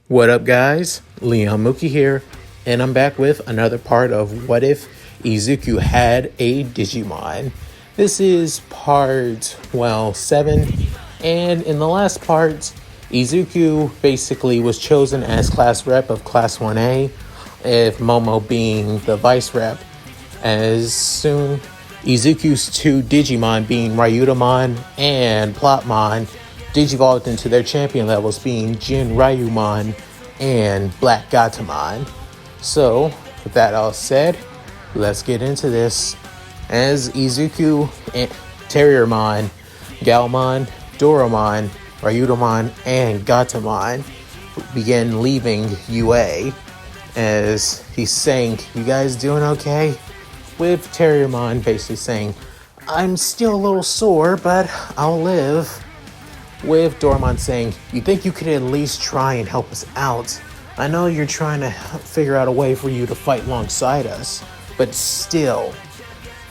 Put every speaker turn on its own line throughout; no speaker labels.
What up, guys? Leon Mooky here, and I'm back with another part of What If Izuku Had a Digimon. This is part, 7, and in the last part, Izuku basically was chosen as class rep of Class 1A, with Momo being the vice rep. As soon, Izuku's two Digimon being Ryutamon and Plotmon digivolved into their champion levels being Jin Ryumon and Black Gatomon. So, with that all said, let's get into this. As Izuku, Terriermon, Galmon, Doromon, Ryutamon, and Gatomon begin leaving UA, as he's saying, "You guys doing okay?" With Terriermon basically saying, "I'm still a little sore, but I'll live." With Doromon saying, "You think you could at least try and help us out? I know you're trying to figure out a way for you to fight alongside us, but still."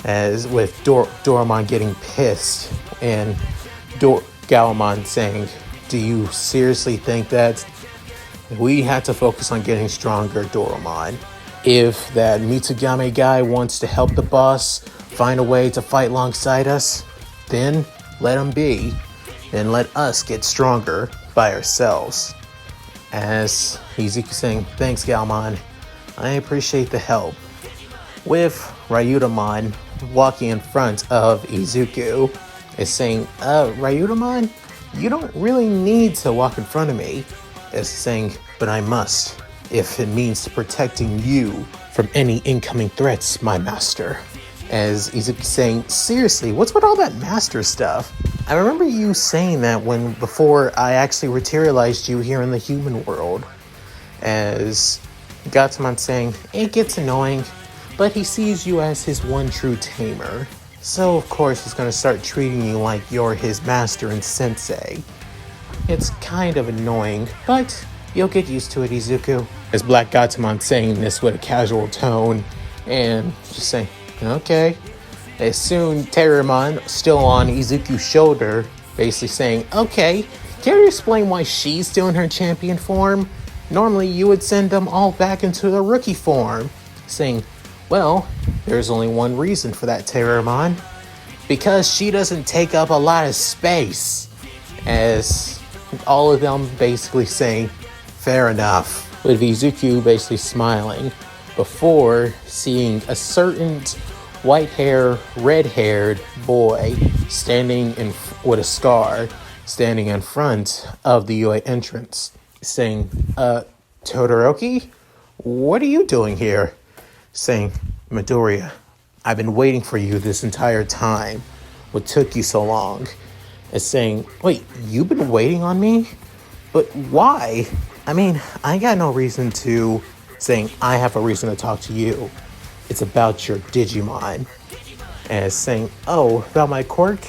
As with Doromon getting pissed, and Galmon saying, "Do you seriously think that we have to focus on getting stronger, Doromon? If that Mitsugame guy wants to help the boss find a way to fight alongside us, then let him be. And let us get stronger by ourselves." As Izuku saying, "Thanks, Galmon. I appreciate the help." With Ryutamon walking in front of Izuku, is saying, "Ryutamon, you don't really need to walk in front of me." Is saying, "But I must, if it means protecting you from any incoming threats, my master." As Izuku saying, "Seriously, what's with all that master stuff? I remember you saying that before I actually materialized you here in the human world." As Gatomon saying, "It gets annoying, but he sees you as his one true tamer. So of course he's gonna start treating you like you're his master and sensei. It's kind of annoying, but you'll get used to it, Izuku." As Black Gatomon saying this with a casual tone, and just saying, "Okay." As soon, Terriermon, still on Izuku's shoulder, basically saying, "Okay, can you explain why she's still in her champion form? Normally you would send them all back into the rookie form." Saying, "Well, there's only one reason for that, Terriermon. Because she doesn't take up a lot of space." As all of them basically saying, "Fair enough." With Izuku basically smiling, before seeing a certain white-haired, red-haired boy with a scar, standing in front of the UA entrance, saying, "Todoroki, what are you doing here?" Saying, "Midoriya, I've been waiting for you this entire time. What took you so long?" Is saying, "Wait, you've been waiting on me? But why? I mean, I got no reason to." Saying, "I have a reason to talk to you. It's about your Digimon." As saying, "Oh, about my quirk?"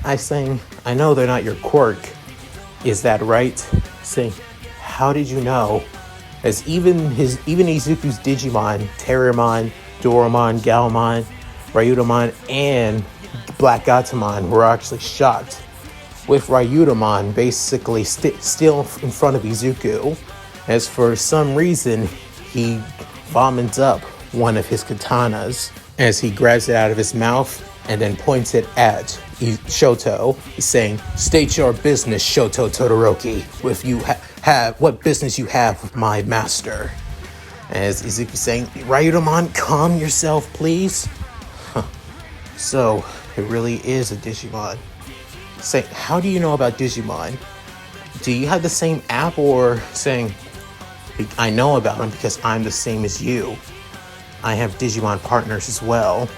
I saying, "I know they're not your quirk. Is that right?" Saying, "How did you know?" As even Izuku's Digimon, Terriermon, Doromon, Galmon, Ryutamon, and Black Gatomon were actually shocked. With Ryutamon basically still in front of Izuku, as for some reason he vomits up one of his katanas, as he grabs it out of his mouth and then points it at Shoto, saying, "State your business, Shoto Todoroki, if you have what business you have with my master." As Izuku saying, "Ryutamon, calm yourself, please." So, it really is a Digimon. Saying, "How do you know about Digimon? Do you have the same app?" Or saying, "I know about him because I'm the same as you. I have Digimon Partners as well."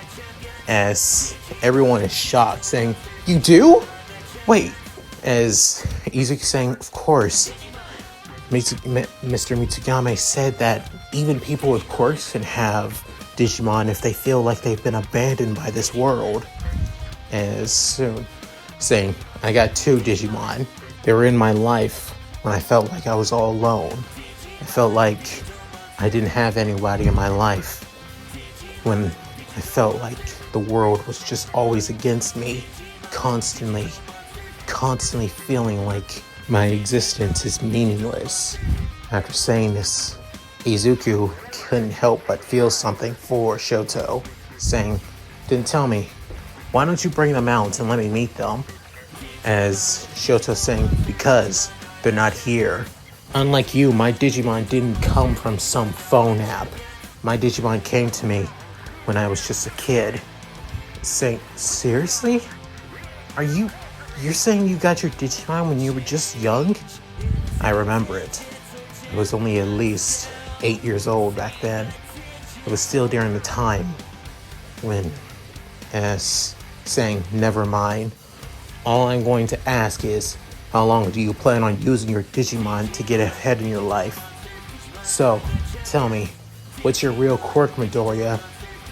As everyone is shocked, saying, "You do? Wait." As Izuku saying, "Of course. Mr. Mitsugame said that even people with quirks can have Digimon if they feel like they've been abandoned by this world." As soon saying, "I got two Digimon. They were in my life when I felt like I was all alone. I felt like I didn't have anybody in my life. When I felt like the world was just always against me, constantly feeling like my existence is meaningless." After saying this, Izuku couldn't help but feel something for Shoto, saying, "Didn't tell me. Why don't you bring them out and let me meet them?" As Shoto saying, "Because they're not here. Unlike you, my Digimon didn't come from some phone app. My Digimon came to me when I was just a kid." Saying, "Seriously? You're saying you got your Digimon when you were just young?" I remember it. I was only at least 8 years old back then. It was still during the time when, as saying, "Never mind. All I'm going to ask is, how long do you plan on using your Digimon to get ahead in your life? So, tell me, what's your real quirk, Midoriya?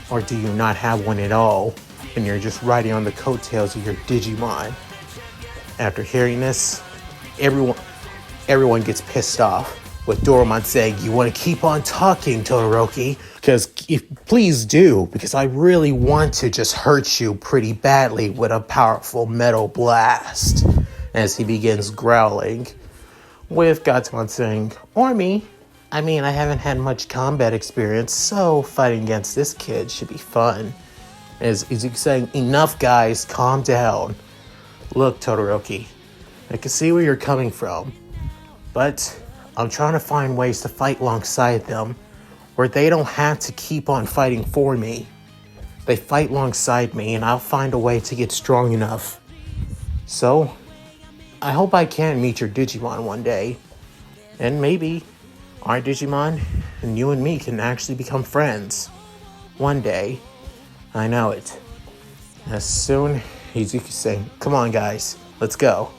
Or do you not have one at all, and you're just riding on the coattails of your Digimon?" After hearing this, everyone gets pissed off, with Doraemon saying, "You want to keep on talking, Todoroki? Please do, because I really want to just hurt you pretty badly with a powerful metal blast." As he begins growling, with Gatomon saying, "Or me. I mean, I haven't had much combat experience, so fighting against this kid should be fun." As Izuku saying, "Enough, guys, calm down. Look, Todoroki, I can see where you're coming from, but I'm trying to find ways to fight alongside them where they don't have to keep on fighting for me. They fight alongside me and I'll find a way to get strong enough. So, I hope I can meet your Digimon one day. And maybe our Digimon and you and me can actually become friends. One day. I know it." As soon Izuku's saying, "Come on guys, let's go."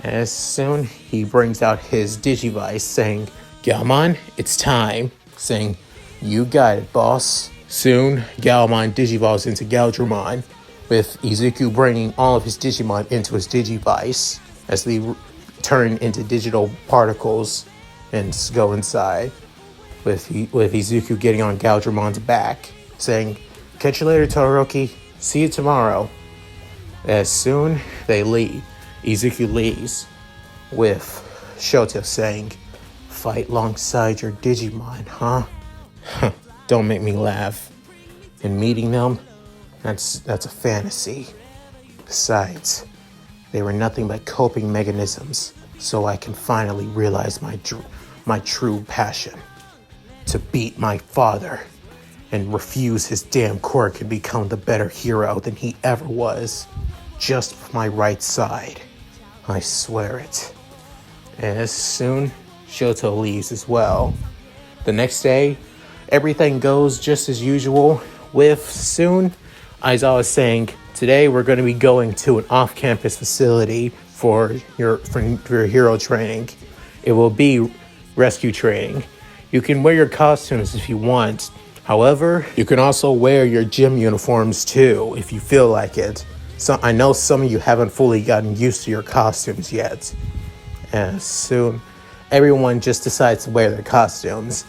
As soon he brings out his Digivice saying, "Galmon, it's time." Saying, "You got it, boss." Soon, Galmon digivolves into Galdramon, with Izuku bringing all of his Digimon into his Digivice as they turn into digital particles and go inside, with Izuku getting on Galdramon's back, saying, "Catch you later, Todoroki. See you tomorrow." As soon they leave, Izuku leaves, with Shoto saying, "Fight alongside your Digimon, huh? Don't make me laugh. And meeting them, that's a fantasy. Besides, they were nothing but coping mechanisms, so I can finally realize my true passion. To beat my father and refuse his damn quirk and become the better hero than he ever was. Just for my right side. I swear it." As soon Shoto leaves as well. The next day, everything goes just as usual, with soon Aizawa saying, "Today we're going to be going to an off-campus facility for your hero training. It will be rescue training. You can wear your costumes if you want. However, you can also wear your gym uniforms too, if you feel like it. So I know some of you haven't fully gotten used to your costumes yet." And soon, everyone just decides to wear their costumes,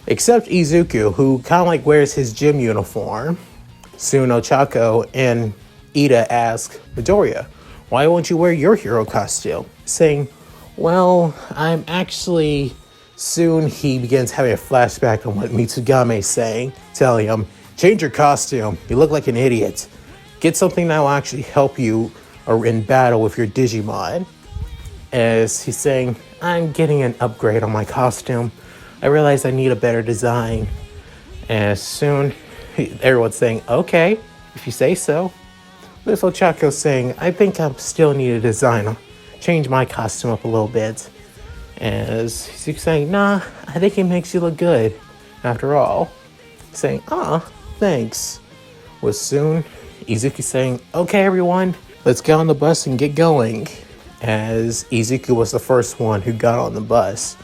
except Izuku, who kind of like wears his gym uniform. Soon, Ochako and Ida ask Midoriya, "Why won't you wear your hero costume?" Saying, "Well, I'm actually..." Soon, he begins having a flashback on what Mitsugame's saying, telling him, "Change your costume. You look like an idiot. Get something that will actually help you in battle with your Digimon." As he's saying, "I'm getting an upgrade on my costume. I realize I need a better design." As soon, everyone's saying, "Okay, if you say so." With Ochako saying, "I think I still need a design. Change my costume up a little bit." As he's saying, "Nah, I think it makes you look good, after all." Saying, thanks." With soon, Izuku saying, "Okay, everyone, let's get on the bus and get going." As Izuku was the first one who got on the bus,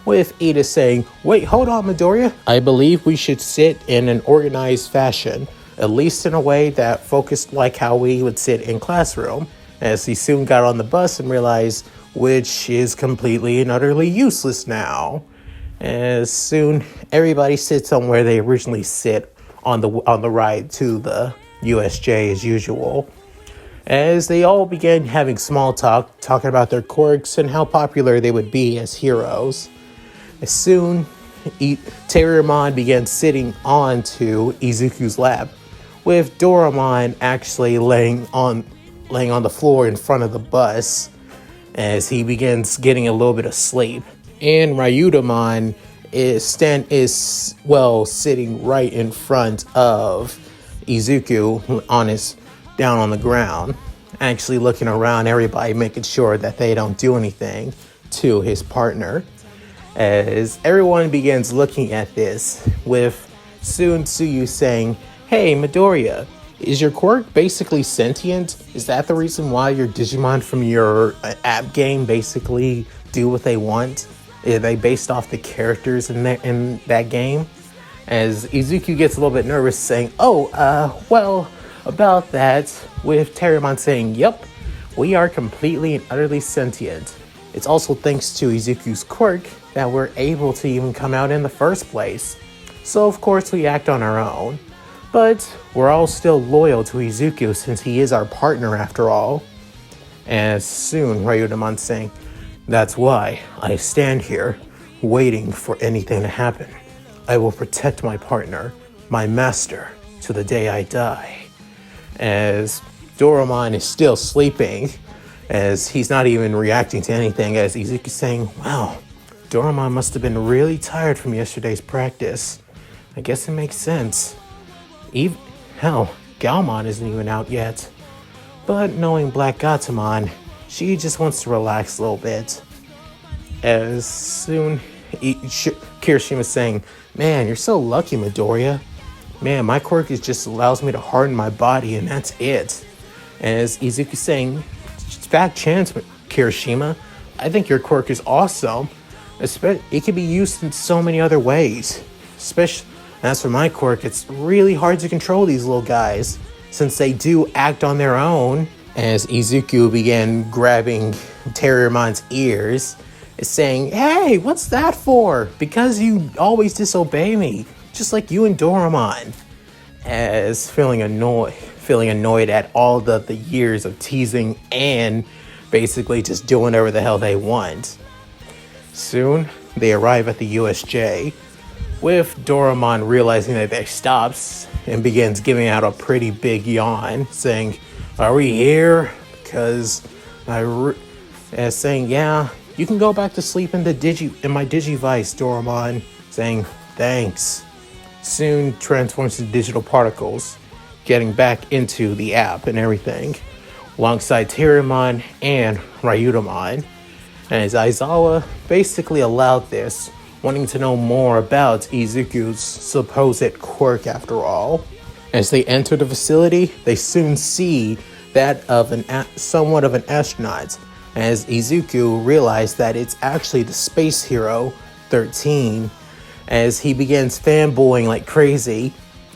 with Ida saying, "Wait, hold on, Midoriya. I believe we should sit in an organized fashion, at least in a way that focused like how we would sit in classroom." As he soon got on the bus and realized which is completely and utterly useless now. As soon everybody sits on where they originally sit on the ride to the USJ as usual. As they all began having small talk, talking about their quirks and how popular they would be as heroes. As soon, Terriermon began sitting onto Izuku's lap, with Doraemon actually laying on the floor in front of the bus as he begins getting a little bit of sleep. And Ryudamon is sitting right in front of Izuku down on the ground, actually looking around everybody, making sure that they don't do anything to his partner. As everyone begins looking at this, with soon Tsuyu saying, "Hey, Midoriya, is your quirk basically sentient? Is that the reason why your Digimon from your app game basically do what they want? Are they based off the characters in that game?" As Izuku gets a little bit nervous, saying, well, about that, with Terriermon saying, "Yep, we are completely and utterly sentient. It's also thanks to Izuku's quirk that we're able to even come out in the first place. So of course we act on our own. But we're all still loyal to Izuku since he is our partner after all." And soon Ryudamon saying, "That's why I stand here waiting for anything to happen. I will protect my partner, my master, to the day I die." As Doraemon is still sleeping, as he's not even reacting to anything, as Izuku's saying, "Wow, Doraemon must have been really tired from yesterday's practice. I guess it makes sense. Hell, Galmon isn't even out yet." But knowing Black Gatomon, she just wants to relax a little bit. As soon Kirishima's saying, "Man, you're so lucky, Midoriya. Man, my quirk just allows me to harden my body and that's it." As Izuku's saying, "Fat chance, Kirishima. I think your quirk is awesome. It can be used in so many other ways. Especially, as for my quirk, it's really hard to control these little guys, since they do act on their own." As Izuku began grabbing Terriermon's ears, saying, "Hey, what's that for? Because you always disobey me, just like you and Doraemon." As feeling annoyed at all the years of teasing and basically just doing whatever the hell they want. Soon, they arrive at the USJ, with Doraemon realizing that they stops and begins giving out a pretty big yawn, saying, "Are we here? Because saying, "Yeah, you can go back to sleep in my Digivice, Doraemon." Saying, "Thanks." Soon transforms to digital particles, getting back into the app and everything, alongside Terriermon and Ryudamon. As Aizawa basically allowed this, wanting to know more about Izuku's supposed quirk after all. As they enter the facility, they soon see that of somewhat of an astronaut, as Izuku realized that it's actually the space hero 13, as he begins fanboying like crazy,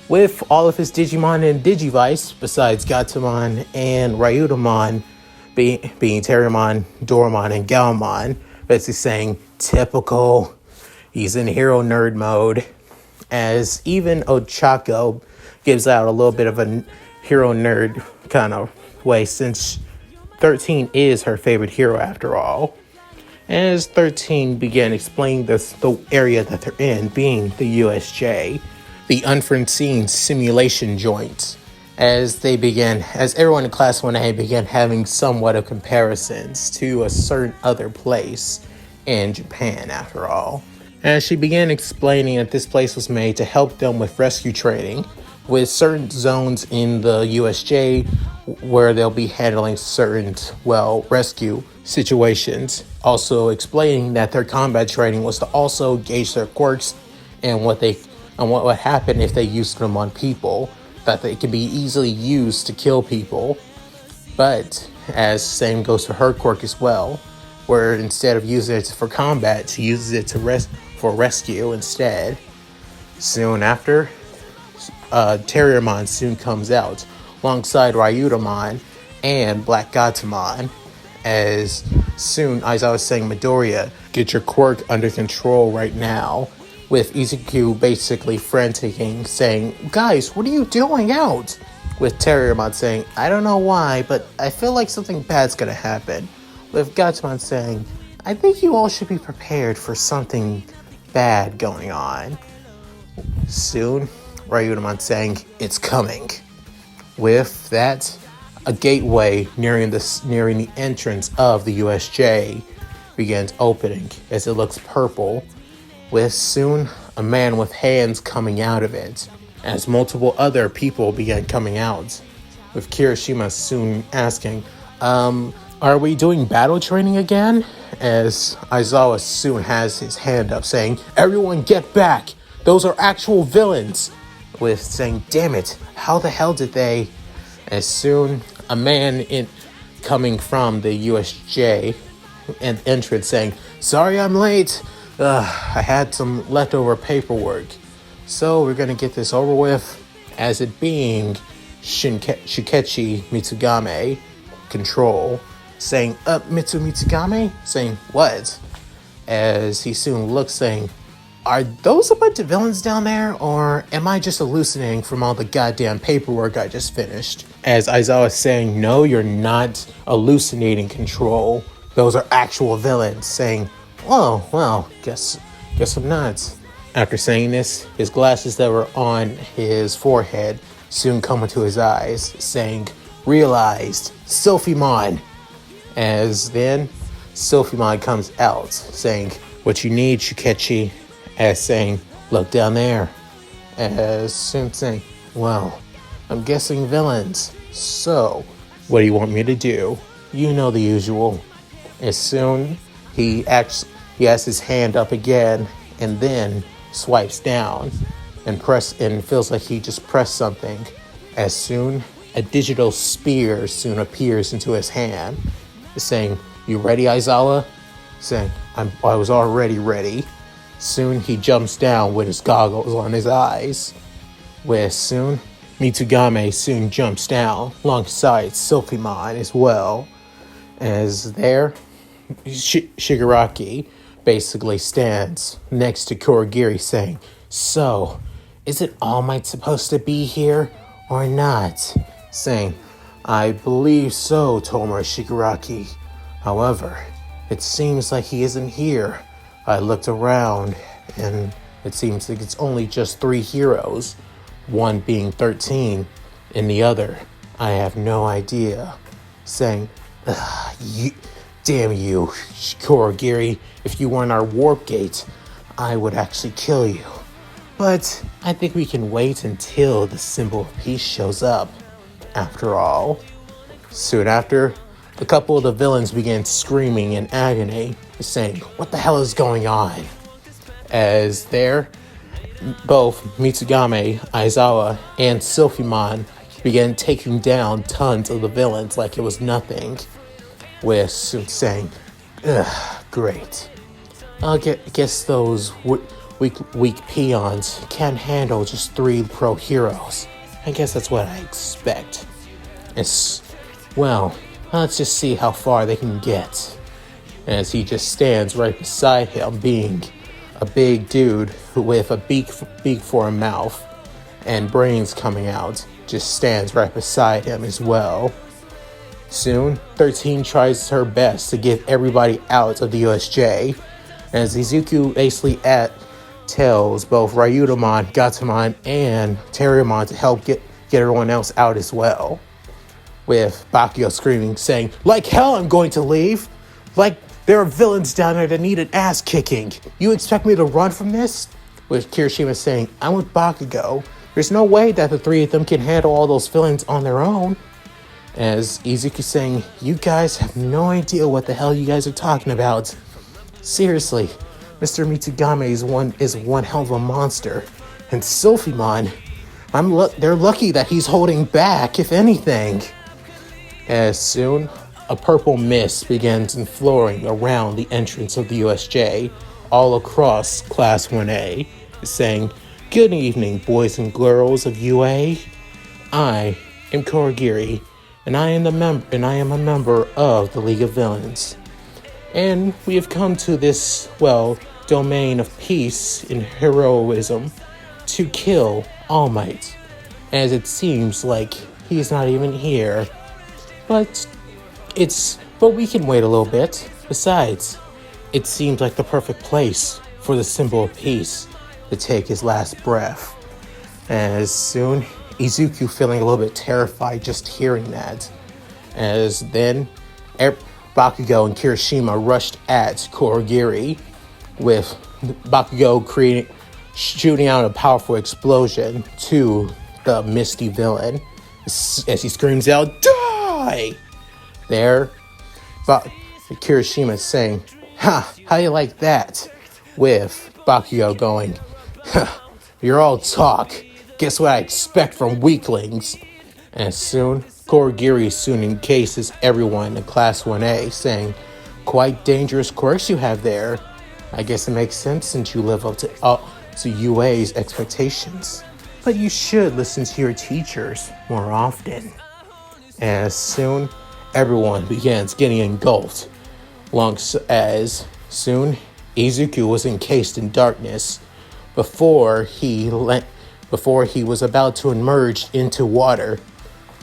with all of his Digimon in Digivice, besides Gatomon and Ryudamon, being Terriermon, Doraemon, and Galmon, basically saying, "Typical." He's in hero nerd mode, as even Ochako gives out a little bit of a hero nerd kind of way, since 13 is her favorite hero after all. As 13 began explaining the area that they're in, being the USJ, the unforeseen simulation joint, as everyone in Class 1A began having somewhat of comparisons to a certain other place in Japan after all. As she began explaining that this place was made to help them with rescue training, with certain zones in the USJ where they'll be handling certain, rescue situations. Also explaining that their combat training was to also gauge their quirks and what would happen if they used them on people, that they can be easily used to kill people. But as same goes for her quirk as well, where instead of using it for combat, she uses it for rescue instead. Soon after, Terriermon soon comes out, alongside Ryudamon and Black Gatomon. As soon as I was saying, "Midoriya, get your quirk under control right now," with Izuku basically franticing, saying, "Guys, what are you doing out?" With Terriermon saying, "I don't know why, but I feel like something bad's gonna happen." With Gatomon saying, "I think you all should be prepared for something bad going on. Soon, Ryudomon saying, "It's coming." With that, a gateway nearing the entrance of the USJ begins opening as it looks purple, with soon a man with hands coming out of it, as multiple other people began coming out, with Kirishima soon asking, are we doing battle training again? As Aizawa soon has his hand up saying, "Everyone get back! Those are actual villains!" With saying, "Damn it, how the hell did they?" As soon a man coming from the USJ entrance saying, "Sorry I'm late. I had some leftover paperwork. So we're gonna get this over with," as it being Shikechi Mitsugame control, saying, Mitsugame? Saying, "What?" As he soon looks saying, "Are those a bunch of villains down there, or am I just hallucinating from all the goddamn paperwork I just finished?" As Aizawa is saying, "No, you're not hallucinating, control. Those are actual villains," saying, "Oh, well, guess I'm not." After saying this, his glasses that were on his forehead soon come into his eyes, saying, "Realized, Sylphimon." As then, Sylphimon comes out, saying, "What you need, Shikechi?" As saying, "Look down there." As soon saying, "Well, I'm guessing villains. So, what do you want me to do?" You know the usual. As soon he has his hand up again and then swipes down and feels like he just pressed something. As soon a digital spear soon appears into his hand, saying, "You ready, Aizawa?" Saying, I was already ready." Soon he jumps down with his goggles on his eyes. Where soon Mitsugame soon jumps down alongside Sylphimon as well. As there, Shigaraki basically stands next to Kurogiri saying, "So, is it All Might supposed to be here or not?" Saying, "I believe so, Tomura Shigaraki. However, it seems like he isn't here. I looked around and it seems like it's only just 3 heroes, one being 13 and the other, I have no idea." Saying, "Damn you, Kurogiri, if you weren't our warp gate, I would actually kill you. But I think we can wait until the symbol of peace shows up. After all." Soon after, a couple of the villains began screaming in agony, saying, "What the hell is going on?" As there, both Mitsugame, Aizawa, and Sylphimon began taking down tons of the villains like it was nothing, with soon saying, "Great. I guess those weak peons can't handle just 3 pro heroes. I guess that's what I expect. Well, let's just see how far they can get." As he just stands right beside him, being a big dude with a beak for a mouth and brains coming out, just stands right beside him as well. Soon, 13 tries her best to get everybody out of the USJ, as Izuku basically tells both Ryudomon, Gatomon, and Terriermon to help get everyone else out as well. With Bakugo screaming, saying, "Like hell I'm going to leave! Like there are villains down there that need an ass kicking. You expect me to run from this?" With Kirishima saying, "I'm with Bakugo. There's no way that the 3 of them can handle all those villains on their own." As Izuku saying, "You guys have no idea what the hell you guys are talking about. Seriously, Mr. Mitsugame is one hell of a monster. And Sylphimon, they're lucky that he's holding back, if anything." As soon, a purple mist begins flowing around the entrance of the USJ, all across Class 1A, saying, "Good evening, boys and girls of UA. I am Kurogiri, and I am a member of the League of Villains. And we have come to this, domain of peace and heroism to kill All Might, as it seems like he's not even here. But we can wait a little bit. Besides, it seems like the perfect place for the symbol of peace to take his last breath. As soon, Izuku feeling a little bit terrified just hearing that. As then, Bakugo and Kirishima rushed at Kurogiri, with Bakugo shooting out a powerful explosion to the Misty villain as he screams out, "Die!" There, Kirishima is saying, "Ha, how you like that?" With Bakugo going, "Ha, you're all talk. Guess what I expect from weaklings?" And soon, Kurogiri soon encases everyone in Class 1A, saying, "Quite dangerous quirks you have there. I guess it makes sense since you live up to UA's expectations. But you should listen to your teachers more often." As soon, everyone begins getting engulfed. As soon, Izuku was encased in darkness before he was about to emerge into water.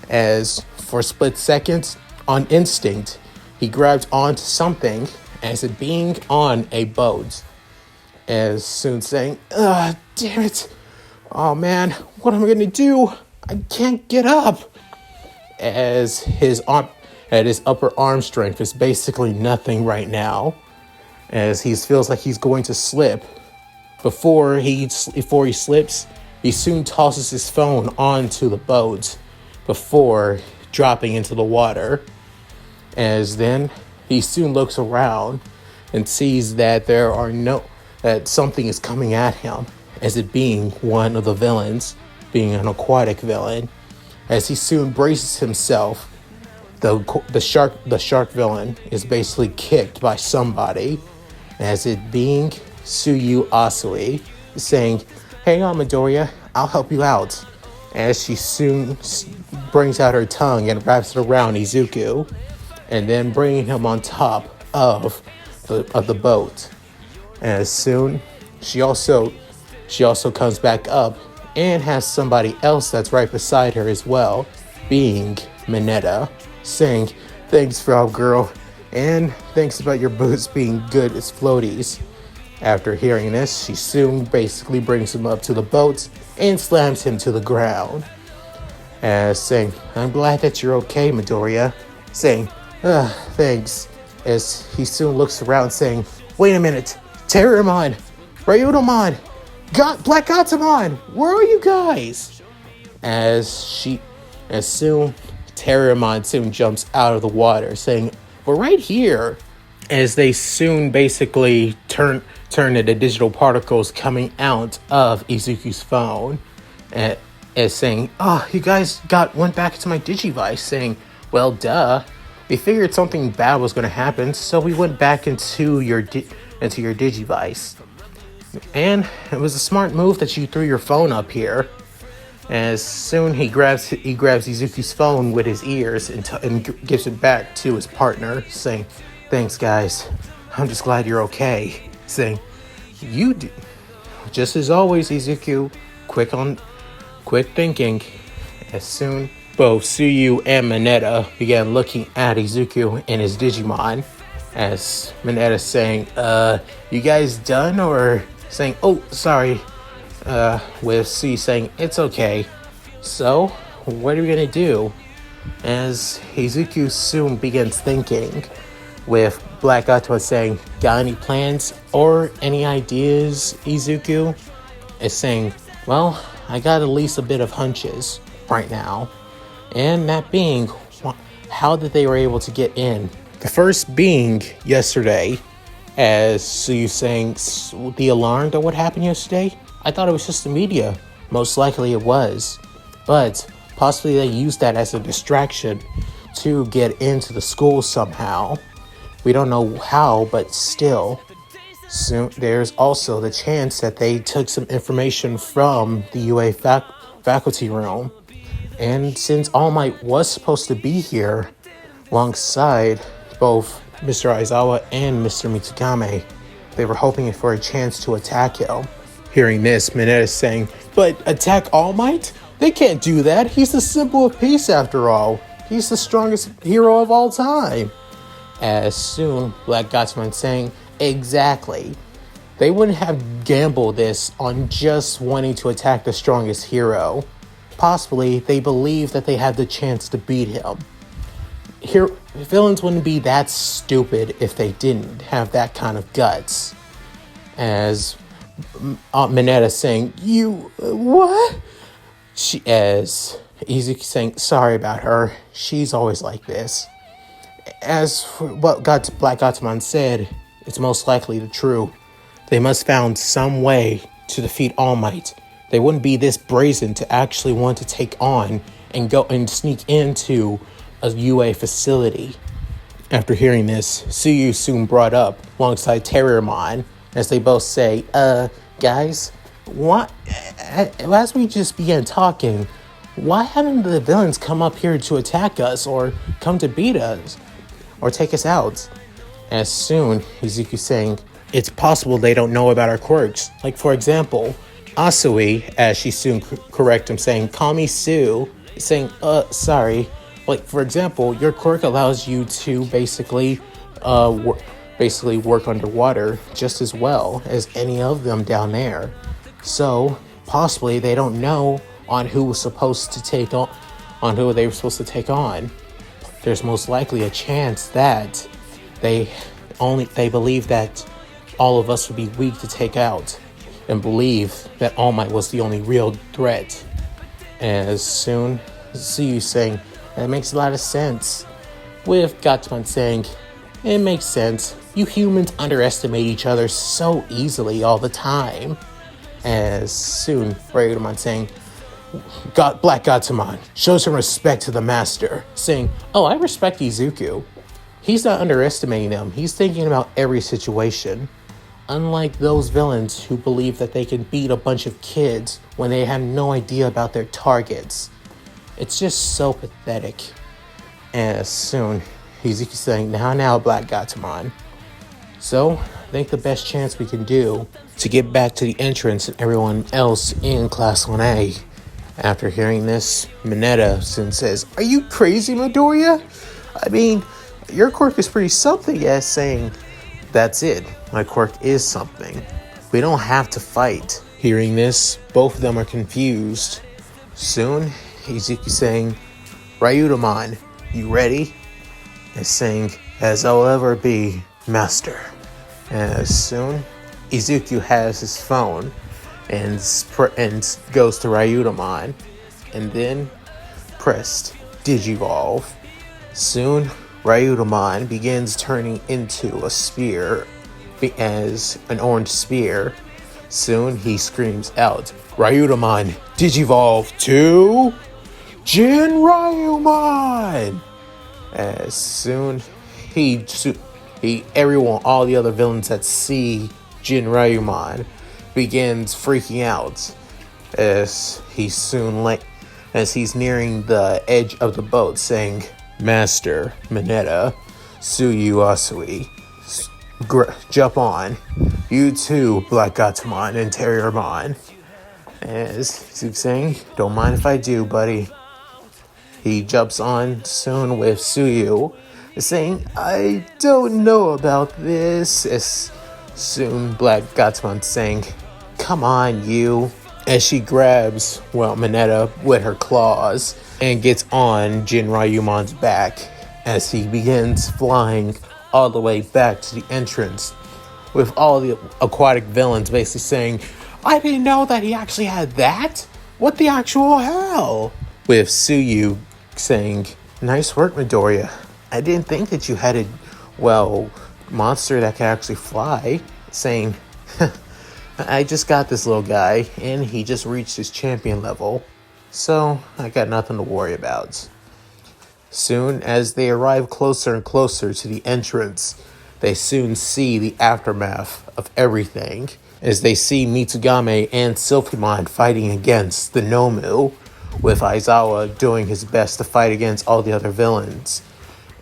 As for a split second, on instinct, he grabbed onto something as it being on a boat. As soon saying, damn it. Oh man, what am I gonna do? I can't get up." As his upper arm strength is basically nothing right now. As he feels like he's going to slip. Before he slips, he soon tosses his phone onto the boat before dropping into the water. As then, he soon looks around and sees that that something is coming at him, as it being one of the villains, being an aquatic villain. As he soon braces himself, the shark villain is basically kicked by somebody, as it being Tsuyu Asui, saying, "Hang on, Midoriya, I'll help you out." As she soon brings out her tongue and wraps it around Izuku, and then bringing him on top of the boat. As soon, she also comes back up and has somebody else that's right beside her as well, being Mineta, saying, "Thanks, Frog Girl, and thanks about your boots being good as floaties." After hearing this, she soon basically brings him up to the boat and slams him to the ground. As saying, "I'm glad that you're okay, Midoriya." Saying, "Thanks." As he soon looks around saying, "Wait a minute, Terramon, Ryudomon, Black Gatomon, where are you guys?" As soon, Terramon soon jumps out of the water saying, "We're right here." As they soon basically turn into digital particles coming out of Izuku's phone, as saying, "Oh, you guys went back to my Digivice," saying, "Well, duh. We figured something bad was going to happen, so we went back into your Digivice. And it was a smart move that you threw your phone up here." As soon he grabs Izuku's phone with his ears and gives it back to his partner, saying, "Thanks, guys. I'm just glad you're okay." Saying, "You do." Just as always, Izuku, quick thinking. As soon, both Tsuyu and Mineta began looking at Izuku and his Digimon. As Mineta saying, "You guys done?" Or saying, "Oh, sorry." With Tsuyu saying, "It's okay. So, what are we gonna do?" As Izuku soon begins thinking, with Black Gato saying, "Got any plans or any ideas, Izuku?" Is saying, "Well, I got at least a bit of hunches right now. And that being, how did they were able to get in?" The first being yesterday, as Tsuyu saying, "The alarm that what happened yesterday? I thought it was just the media." Most likely it was. But possibly they used that as a distraction to get into the school somehow. We don't know how, but still. Soon, there's also the chance that they took some information from the UA faculty room. And since All Might was supposed to be here alongside both Mr. Aizawa and Mr. Mitsugame, they were hoping for a chance to attack him. Hearing this, Mineta is saying, "But attack All Might? They can't do that. He's the symbol of peace after all. He's the strongest hero of all time." As soon, Black Gatsman saying, "Exactly. they wouldn't have gambled this on just wanting to attack the strongest hero. Possibly, they believe that they had the chance to beat him. Villains wouldn't be that stupid if they didn't have that kind of guts. As Mineta saying, "You, what?" As Izuku saying, "Sorry about her. She's always like this." As for what Black Gatomon said, it's most likely the true. They must found some way to defeat All Might. They wouldn't be this brazen to actually want to take on and go and sneak into a UA facility. After hearing this, Suyu soon brought up alongside Terriermon as they both say, guys, what? As we just began talking, why haven't the villains come up here to attack us or come to beat us or take us out? As soon, Izuku saying, it's possible they don't know about our quirks. Like, for example, Asui, as she soon correct him, saying, "Call me Sue," saying, sorry. Like, for example, your quirk allows you to basically work underwater just as well as any of them down there. So, possibly they don't know on who was supposed to take on who they were supposed to take on. There's most likely a chance that they believe that all of us would be weak to take out and believe that All Might was the only real threat. As soon see you saying, that makes a lot of sense. With Gatomon saying, it makes sense. You humans underestimate each other so easily all the time. As soon, Ryudomon saying, Black Gatomon, show some respect to the master. Saying, oh, I respect Izuku. He's not underestimating them. He's thinking about every situation. Unlike those villains who believe that they can beat a bunch of kids when they have no idea about their targets. It's just so pathetic. As soon, Izuku saying, now, Black Gatomon. So, I think the best chance we can do to get back to the entrance and everyone else in Class 1A. After hearing this, Mineta soon says, are you crazy, Midoriya? I mean, your quirk is pretty something, as saying, that's it. My quirk is something. We don't have to fight. Hearing this, both of them are confused. Soon, Izuku saying, Ryudomon, you ready? And saying, as I'll ever be, master. As soon, Izuku has his phone and goes to Ryudomon. And then pressed Digivolve. Soon, Ryudomon begins turning into a spear as an orange spear. Soon he screams out, Ryudomon, Digivolve to Jinryumon! As soon all the other villains that see Jinryumon begins freaking out as he's nearing the edge of the boat saying, Master, Mineta, Suyu Asui, jump on. You too, Black Gatomon and Terriermon. As he's saying, don't mind if I do, buddy. He jumps on soon with Suyu, saying, I don't know about this. As soon, Black Gatomon saying, come on, you. As she grabs, Mineta with her claws and gets on Jinryumon's back as he begins flying all the way back to the entrance with all the aquatic villains basically saying, I didn't know that he actually had that? What the actual hell? With Suyu saying, nice work, Midoriya. I didn't think that you had a, monster that can actually fly. Saying, I just got this little guy, and he just reached his champion level, so I got nothing to worry about. Soon as they arrive closer and closer to the entrance, they soon see the aftermath of everything, as they see Mitsugame and Silphymon fighting against the Nomu, with Aizawa doing his best to fight against all the other villains,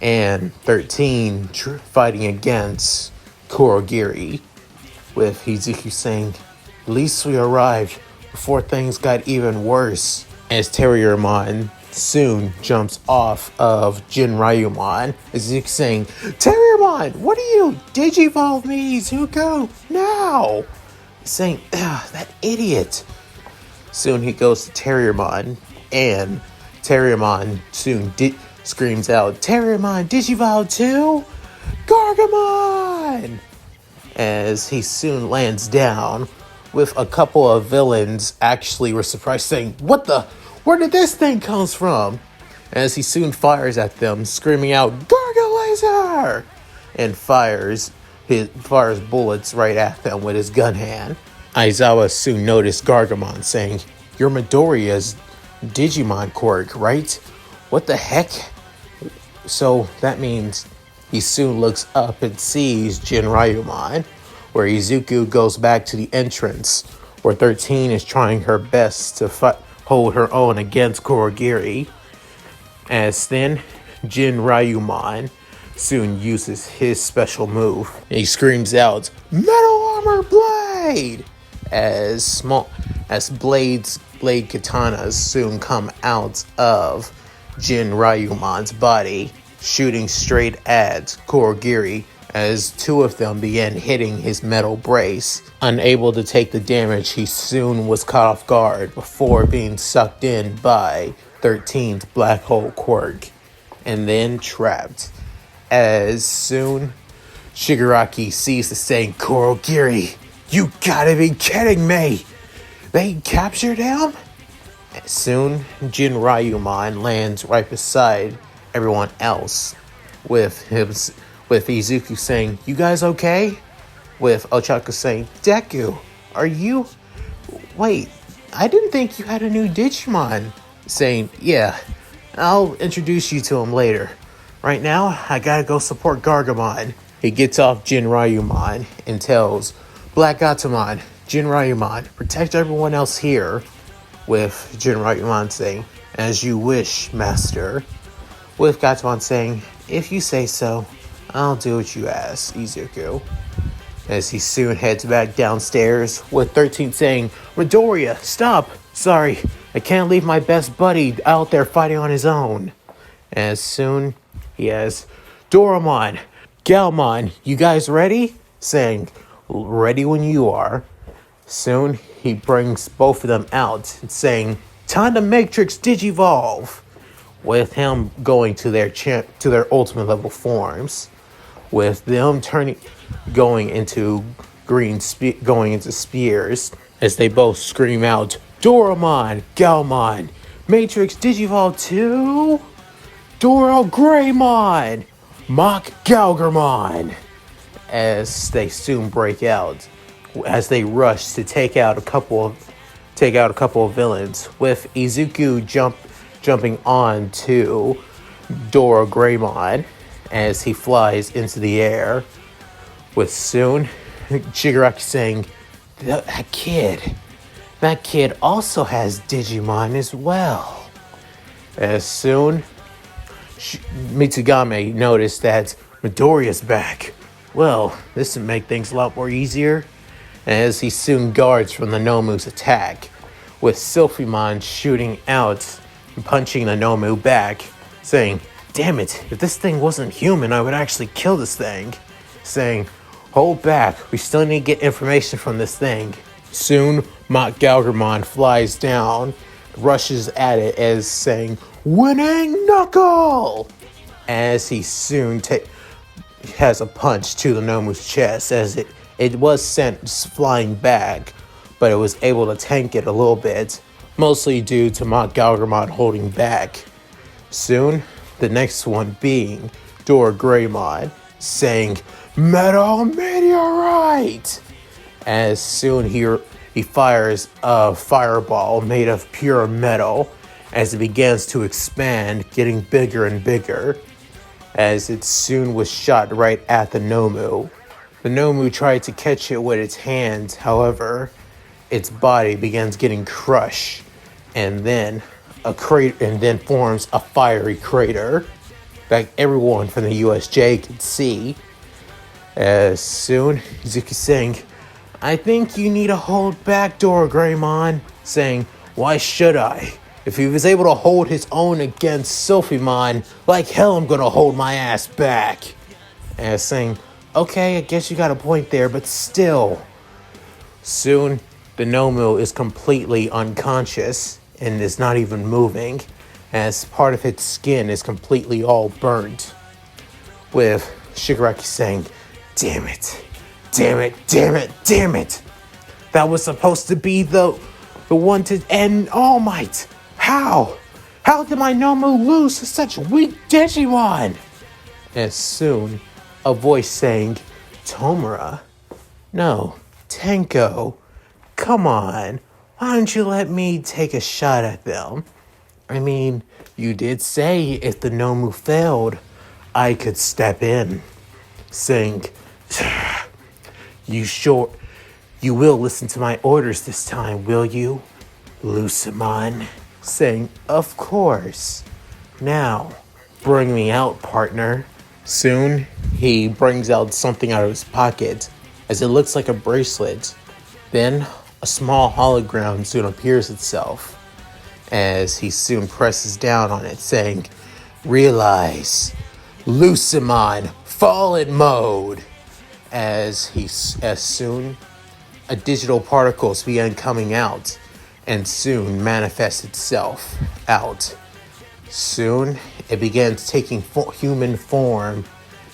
and 13 fighting against Kurogiri, with Izuku saying, at least we arrived before things got even worse, as Terriermon soon jumps off of Jinryumon, Izuku saying, Terriermon, what are you? Digivolve me, Izuku! now! Saying, that idiot. Soon he goes to Terriermon, and Terriermon soon screams out, Terriermon Digivolve 2? Gargamon! As he soon lands down, with a couple of villains actually were surprised, saying, where did this thing come from? As he soon fires at them, screaming out, Garga Laser! And fires bullets right at them with his gun hand. Aizawa soon noticed Gargamon, saying, you're Midoriya's Digimon quirk, right? What the heck? So that means he soon looks up and sees Jinryumon, where Izuku goes back to the entrance, where 13 is trying her best to hold her own against Kurogiri. As then, Jinryumon soon uses his special move. He screams out, Metal Armor Blade! As blade katanas soon come out of Jinryumon's body, shooting straight at Kurogiri, as two of them began hitting his metal brace. Unable to take the damage, he soon was caught off guard before being sucked in by 13's black hole quirk, and then trapped. As soon Shigaraki sees the saying, Kurogiri, you gotta be kidding me! They captured him? Soon, Jinryumon lands right beside everyone else, with Izuku saying, you guys okay? With Ochako saying, Deku, are you... Wait, I didn't think you had a new Digimon. Saying, yeah, I'll introduce you to him later. Right now, I gotta go support Gargamon. He gets off Jinryumon and tells Black Gatomon, Jinryumon, protect everyone else here. With Jinryumon saying, as you wish, master. With Gatomon saying, if you say so, I'll do what you ask, Izuku. As he soon heads back downstairs, with 13 saying, Midoriya, stop! Sorry, I can't leave my best buddy out there fighting on his own. As soon he has, Doraemon, Galmon, you guys ready? Saying, ready when you are. Soon he brings both of them out, saying, time to Matrix Digivolve. With him going to their ultimate level forms. With them going into spears, as they both scream out, Doraemon, Galmon, Matrix Digivolve 2, Doro Greymon, Mock Galgarmon, as they soon break out, as they rush to take out a couple of villains, with Izuku jumping on to Doro Greymon as he flies into the air, with soon Shigaraki saying, that kid also has Digimon as well. As soon Mitsugame noticed that Midoriya's back. Well, this would make things a lot more easier. As he soon guards from the Nomu's attack, with Sylphimon shooting out and punching the Nomu back, saying, damn it, if this thing wasn't human, I would actually kill this thing. Saying, hold back, we still need to get information from this thing. Soon, Mock Galgarmon flies down, rushes at it as saying, winning knuckle! As he soon has a punch to the Nomu's chest, as it was sent flying back, but it was able to tank it a little bit, mostly due to Mock Galgarmon holding back. Soon, the next one being Dora Greymon, saying, Metal Meteorite! As soon he fires a fireball made of pure metal as it begins to expand, getting bigger and bigger, as it soon was shot right at the Nomu. The Nomu tried to catch it with its hands, however, its body begins getting crushed, and then forms a fiery crater that everyone from the USJ could see. As soon, Izuku saying, I think you need to hold back, Dora Greymon. Saying, why should I? If he was able to hold his own against Sylphimon, like hell I'm gonna hold my ass back. And saying, Okay, I guess you got a point there, but still. Soon, the Nomu is completely unconscious and is not even moving, as part of its skin is completely all burnt. With Shigaraki saying, "Damn it, damn it, damn it, damn it. That was supposed to be the one to end All Might. How? How did my Nomu lose to such weak Digimon?" And soon, a voice saying, "Tomura? No, Tenko. Come on. Why don't you let me take a shot at them? I mean, you did say if the Nomu failed, I could step in." Saying, you will listen to my orders this time, will you, Lucimon?" Saying, "Of course. Now, bring me out, partner." Soon, he brings out something out of his pocket, as it looks like a bracelet. Then, a small hologram soon appears itself, as he soon presses down on it, saying, "Realize, Lucimon, fallen mode." As soon, a digital particles began coming out, and soon manifests itself out. Soon, it began taking human form,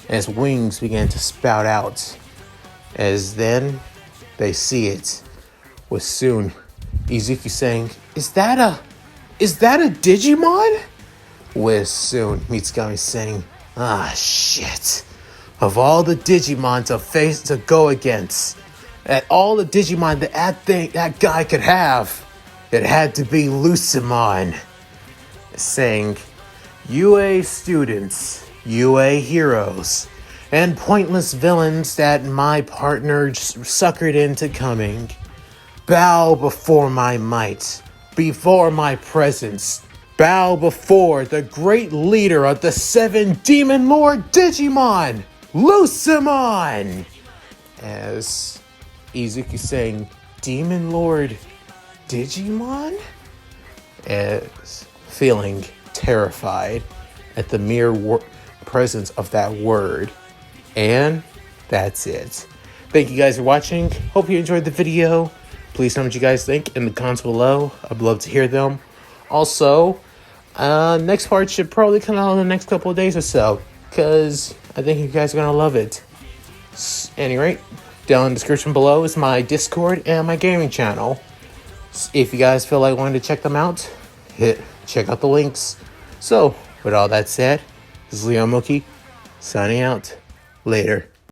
as wings began to spout out. As then, they see it, with soon Izuku saying, Is that a Digimon?" With soon Mitsugami saying, "Ah, shit. Of all the Digimon to go against, at all the Digimon that guy could have, it had to be Lucimon." Saying, "UA students, UA heroes, and pointless villains that my partner suckered into coming, bow before my might, before my presence, bow before the great leader of the 7 Demon Lord Digimon, Lucimon." As Izuku saying, "Demon Lord Digimon?" As feeling terrified at the mere presence of that word. And that's it. Thank you guys for watching. Hope you enjoyed the video. Please tell me what you guys think in the comments below. I'd love to hear them. Also, next part should probably come out in the next couple of days or so, because I think you guys are going to love it. Any rate, down in the description below is my Discord and my gaming channel. If you guys feel like wanting to check them out, check out the links. So, with all that said, this is Mooky signing out. Later.